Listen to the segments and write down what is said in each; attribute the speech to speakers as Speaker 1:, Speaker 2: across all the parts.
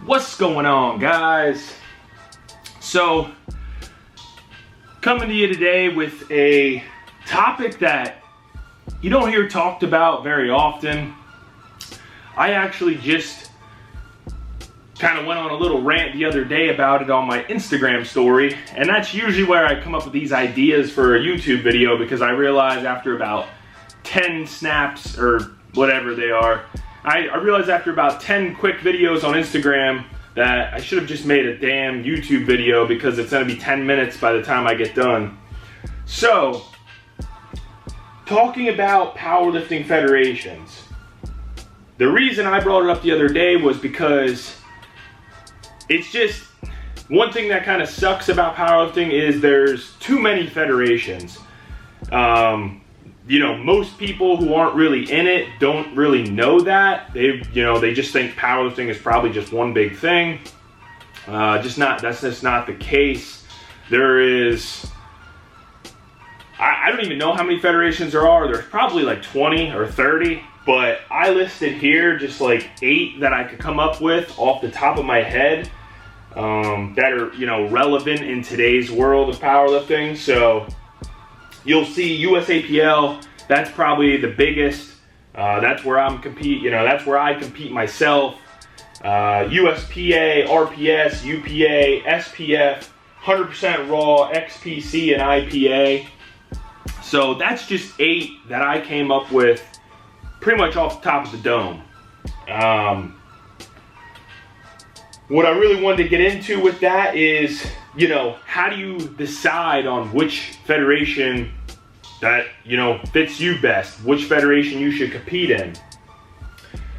Speaker 1: What's going on, guys? So, coming to you today with a topic that you don't hear talked about very often. I actually just kind of went on a little rant the other day about it on my Instagram story, and that's usually where I come up with these ideas for a YouTube video, because I realize after about 10 snaps or whatever they are, I realized after about 10 quick videos on Instagram that I should have just made a damn YouTube video, because it's going to be 10 minutes by the time I get done. So, talking about powerlifting federations. The reason I brought it up the other day was because it's just one thing that kind of sucks about powerlifting is there's too many federations. Most people who aren't really in it don't really know that. They just think powerlifting is probably just one big thing. That's just not the case. There is, I don't even know how many federations there are. There's probably like 20 or 30, but I listed here just like 8 that I could come up with off the top of my head that are, relevant in today's world of powerlifting. So you'll see USAPL. That's probably the biggest. That's where I'm that's where I compete myself. USPA, RPS, UPA, SPF, 100% raw, XPC, and IPA. So that's just 8 that I came up with pretty much off the top of the dome. What I really wanted to get into with that is, how do you decide on which federation that, fits you best, which federation you should compete in.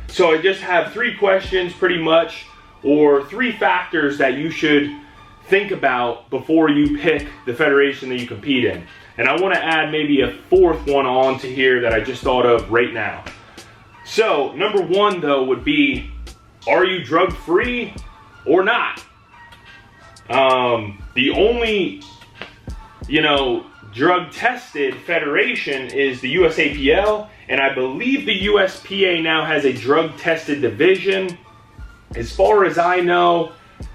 Speaker 1: So I just have 3 questions pretty much, or 3 factors that you should think about before you pick the federation that you compete in. And I want to add maybe a 4th one on to here that I just thought of right now. So number 1 though would be, are you drug free or not? The only, drug tested federation is the USAPL, and I believe the USPA now has a drug tested division, as far as I know,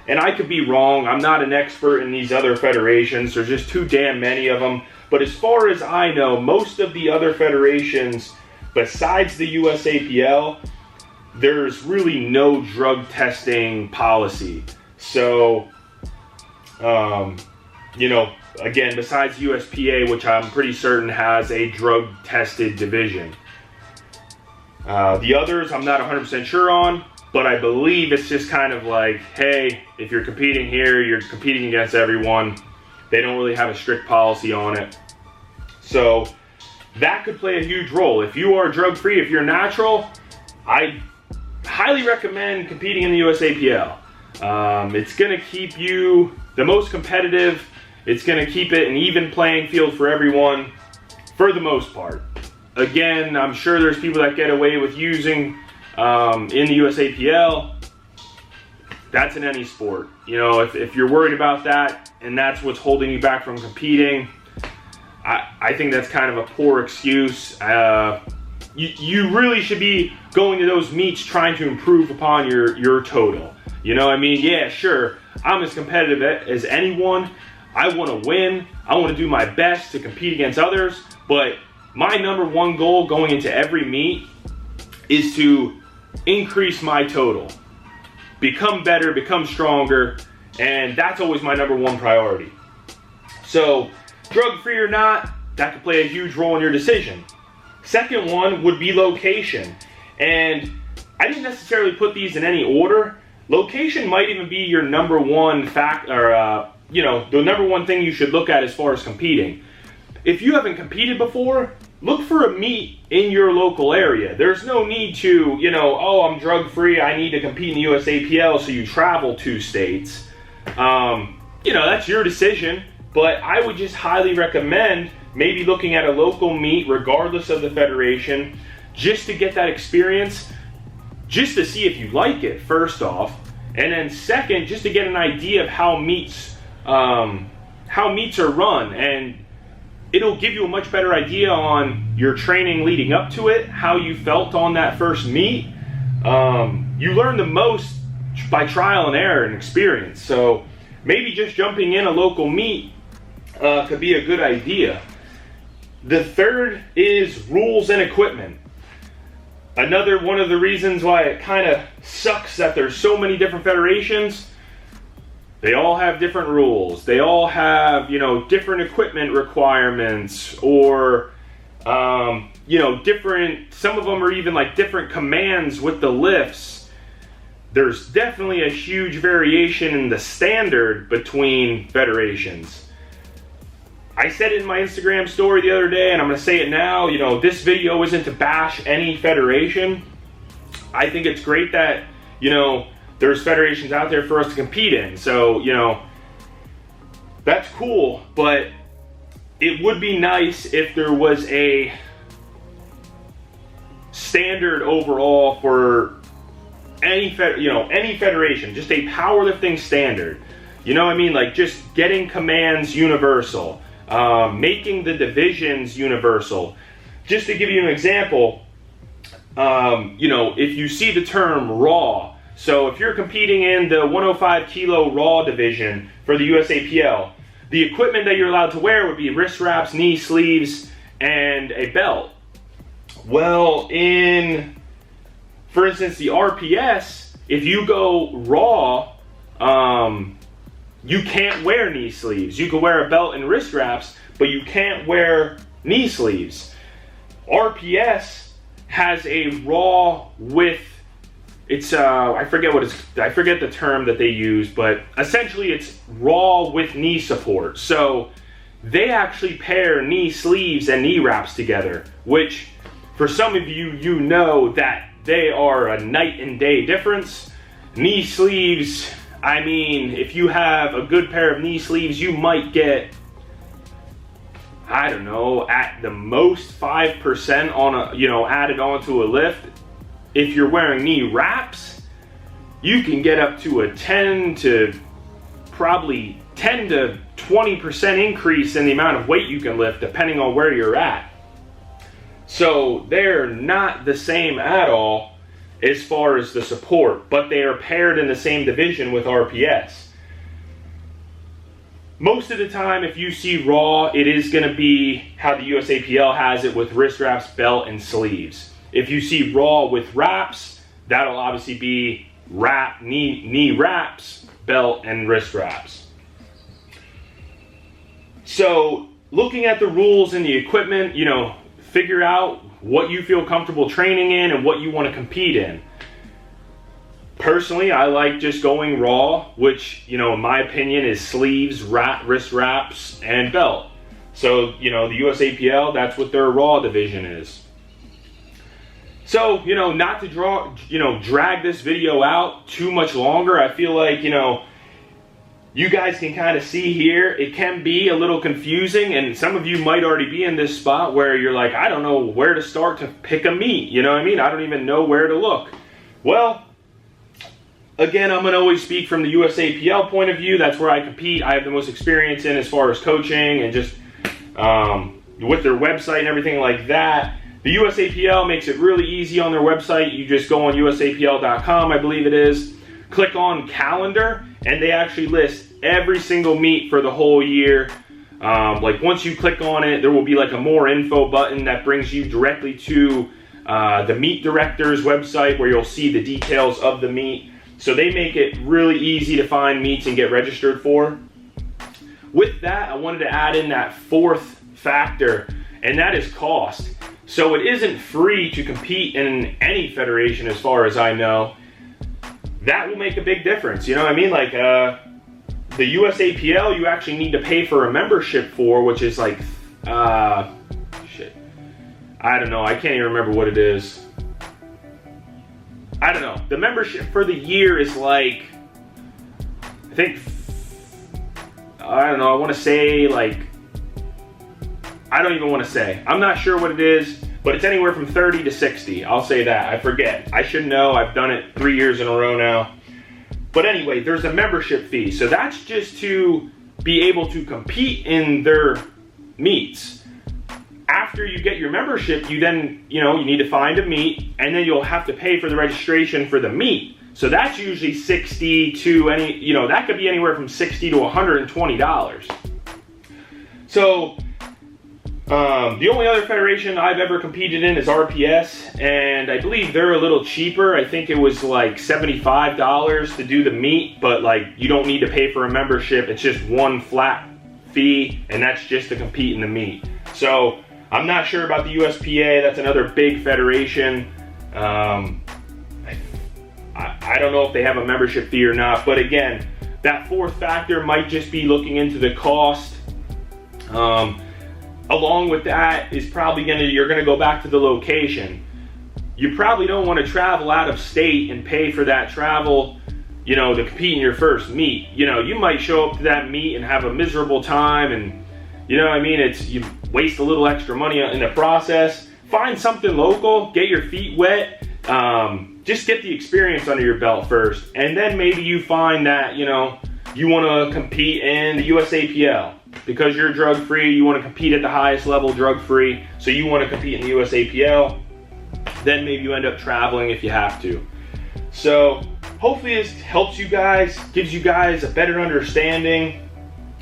Speaker 1: and I could be wrong. I'm not an expert in these other federations. There's just too damn many of them. But as far as I know, most of the other federations besides the USAPL, there's really no drug testing policy. So, again, besides USPA, which I'm pretty certain has a drug-tested division. The others, I'm not 100% sure on, but I believe it's just kind of like, hey, if you're competing here, you're competing against everyone. They don't really have a strict policy on it. So that could play a huge role. If you are drug-free, if you're natural, I highly recommend competing in the USAPL. It's going to keep you the most competitive. It's going to keep it an even playing field for everyone, for the most part. Again, I'm sure there's people that get away with using in the USAPL. That's in any sport. If you're worried about that and that's what's holding you back from competing, I think that's kind of a poor excuse. You really should be going to those meets trying to improve upon your total. Yeah, sure, I'm as competitive as anyone. I want to win. I want to do my best to compete against others. But my number 1 goal going into every meet is to increase my total. Become better, become stronger. And that's always my number 1 priority. So, drug-free or not, that could play a huge role in your decision. Second one would be location. And I didn't necessarily put these in any order. Location might even be your number 1 the number 1 thing you should look at as far as competing. If you haven't competed before, look for a meet in your local area. There's no need to, I'm drug-free, I need to compete in the USAPL, so you travel 2 states. That's your decision, but I would just highly recommend maybe looking at a local meet, regardless of the federation, just to get that experience, just to see if you like it, first off, and then second, just to get an idea of how meets are run, and it'll give you a much better idea on your training leading up to it, how you felt on that first meet. You learn the most by trial and error and experience. So maybe just jumping in a local meet could be a good idea. The third is rules and equipment. Another one of the reasons why it kind of sucks that there's so many different federations. They all have different rules. They all have, different equipment requirements, or, different, some of them are even like different commands with the lifts. There's definitely a huge variation in the standard between federations. I said it in my Instagram story the other day, and I'm going to say it now. This video isn't to bash any federation. I think it's great that, there's federations out there for us to compete in. So, that's cool. But it would be nice if there was a standard overall for any federation, just a powerlifting standard. You know what I mean? Like just getting commands universal. Making the divisions universal. Just to give you an example, if you see the term raw, so if you're competing in the 105 kilo raw division for the USAPL, the equipment that you're allowed to wear would be wrist wraps, knee sleeves, and a belt. Well, for instance, the RPS, if you go raw, you can't wear knee sleeves. You can wear a belt and wrist wraps, but you can't wear knee sleeves. RPS has a raw with, I forget the term that they use, but essentially it's raw with knee support. So they actually pair knee sleeves and knee wraps together, which for some of you, know that they are a night and day difference. Knee sleeves, I mean, if you have a good pair of knee sleeves, you might get, I don't know, at the most 5% on added onto a lift. If you're wearing knee wraps, you can get up to a 10 to 20% increase in the amount of weight you can lift, depending on where you're at. So they're not the same at all as far as the support, but they are paired in the same division with RPS. Most of the time, if you see raw, it is going to be how the USAPL has it with wrist wraps, belt, and sleeves. If you see raw with wraps, that'll obviously be knee wraps, belt, and wrist wraps. So looking at the rules and the equipment, figure out what you feel comfortable training in and what you want to compete in. Personally, I like just going raw, which, in my opinion, is sleeves, wrist wraps, and belt. So, the USAPL, that's what their raw division is. So, not to drag this video out too much longer, I feel like, you guys can kind of see here, it can be a little confusing, and some of you might already be in this spot where you're like, I don't know where to start to pick a meet, you know what I mean? I don't even know where to look. Well, again, I'm going to always speak from the USAPL point of view. That's where I compete. I have the most experience in as far as coaching and just with their website and everything like that. The USAPL makes it really easy on their website. You just go on usapl.com, I believe it is. Click on calendar, and they actually list every single meet for the whole year. Like once you click on it, there will be like a more info button that brings you directly to the meet director's website where you'll see the details of the meet. So they make it really easy to find meets and get registered for. With that, I wanted to add in that fourth factor, and that is cost. So it isn't free to compete in any federation as far as I know. That will make a big difference, you know what I mean? Like the USAPL, you actually need to pay for a membership for, which is like, I don't know, I can't even remember what it is. I don't know. The membership for the year is like, I think, I don't know, I want to say like, I don't even want to say. I'm not sure what it is, but it's anywhere from 30 to 60. I'll say that. I forget. I should know. I've done it 3 years in a row now. But anyway, there's a membership fee. So that's just to be able to compete in their meets. After you get your membership, you then, you need to find a meet, and then you'll have to pay for the registration for the meet. So that's usually 60 to that could be anywhere from $60 to $120. So the only other federation I've ever competed in is RPS, and I believe they're a little cheaper. I think it was like $75 to do the meet, but like you don't need to pay for a membership. It's just one flat fee, and that's just to compete in the meet. So I'm not sure about the USPA. That's another big federation. I don't know if they have a membership fee or not, but again, that fourth factor might just be looking into the cost. Along with that is probably you're gonna go back to the location. You probably don't want to travel out of state and pay for that travel, to compete in your first meet. You might show up to that meet and have a miserable time, and you waste a little extra money in the process. Find something local, get your feet wet, just get the experience under your belt first, and then maybe you find that you want to compete in the USAPL. Because you're drug-free, you want to compete at the highest level drug-free, so you want to compete in the USAPL, then maybe you end up traveling if you have to. So hopefully this helps you guys, gives you guys a better understanding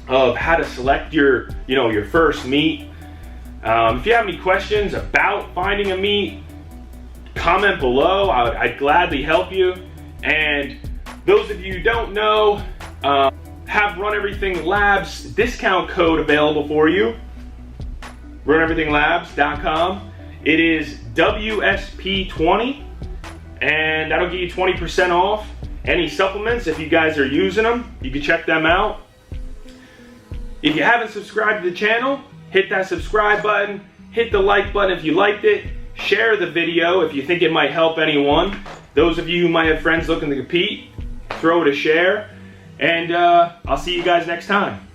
Speaker 1: of how to select your first meet. If you have any questions about finding a meet, comment below. I'd gladly help you. And those of you who don't know, have Run Everything Labs discount code available for you. RunEverythingLabs.com. It is WSP20, and that'll get you 20% off any supplements. If you guys are using them, you can check them out. If you haven't subscribed to the channel, hit that subscribe button, hit the like button if you liked it, share the video if you think it might help anyone. Those of you who might have friends looking to compete, throw it a share. And I'll see you guys next time.